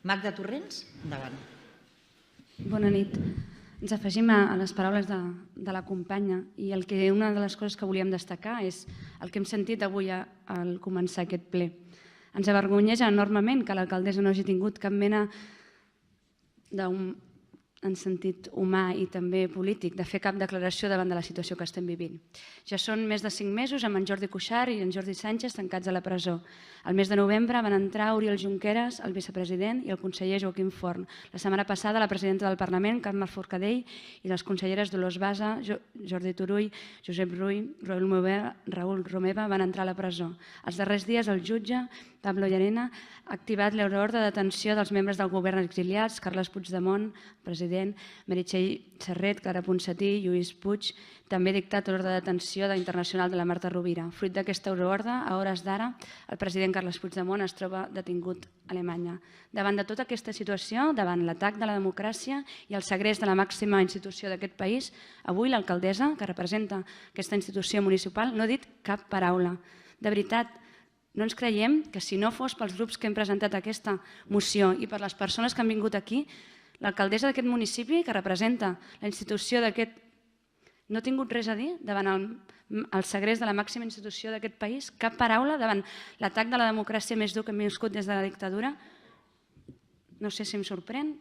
Magda Torrents, endavant. Bona nit. Ens afegim a les paraules de la companya i una de les coses que volíem destacar és el que hem sentit avui al començar aquest ple. Ens avergonyeja enormement que l'alcaldessa no hagi tingut cap mena en sentit humà i també polític, de fer cap declaració davant de la situació que estem vivint. Ja són més de 5 mesos amb en Jordi Cuixart i en Jordi Sánchez tancats a la presó. El mes de novembre van entrar Oriol Junqueras, el vicepresident, i el conseller Joaquim Forn. La setmana passada la presidenta del Parlament, Carme Forcadell, i les conselleres Dolors Bassa, Jordi Turull, Josep Rull, Raül Romeva van entrar a la presó. Els darrers dies el jutge Pablo Llarena ha activat l'ordre de detenció dels membres del govern exiliats, Carles Puigdemont, president, Meritxell Serret, Clara Ponsatí, Lluís Puig. També ha dictat l'ordre de detenció internacional de la Marta Rovira. Fruit d'aquesta ordre, a hores d'ara, el president Carles Puigdemont es troba detingut a Alemanya. Davant de tota aquesta situació, davant l'atac de la democràcia i el segrest de la màxima institució d'aquest país, avui l'alcaldessa, que representa aquesta institució municipal, no ha dit cap paraula. De veritat, no ens creiem que si no fos pels grups que hem presentat aquesta moció i per les persones que han vingut aquí, l'alcaldessa d'aquest municipi, que representa la institució d'aquest... no ha tingut res a dir davant el segrest de la màxima institució d'aquest país? Cap paraula davant l'atac de la democràcia més dur que hem viscut des de la dictadura? No sé si em sorprèn,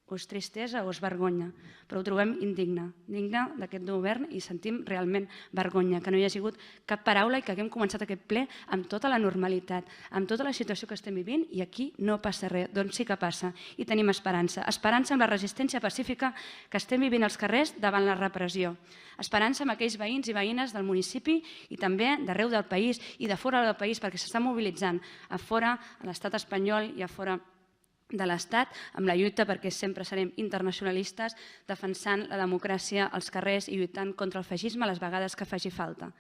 o és tristesa o és vergonya, però ho trobem indigne d'aquest govern i sentim realment vergonya, que no hi hagi hagut cap paraula i que haguem començat aquest ple amb tota la normalitat, amb tota la situació que estem vivint i aquí no passa res, doncs sí que passa i tenim esperança. Esperança amb la resistència pacífica que estem vivint als carrers davant la repressió. Esperança amb aquells veïns i veïnes del municipi i també d'arreu del país i de fora del país perquè s'està mobilitzant a fora, a l'estat espanyol i a fora de l'Estat, amb la lluita perquè sempre serem internacionalistes, defensant la democràcia als carrers i lluitant contra el feixisme les vegades que faci falta.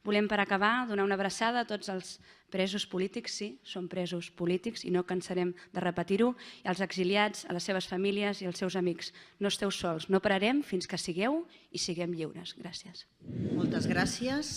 Volem, per acabar, donar una abraçada a tots els presos polítics, sí, són presos polítics i no cansarem de repetir-ho, i als exiliats, a les seves famílies i als seus amics. No esteu sols, no pararem fins que sigueu i siguem lliures. Gràcies. Moltes gràcies.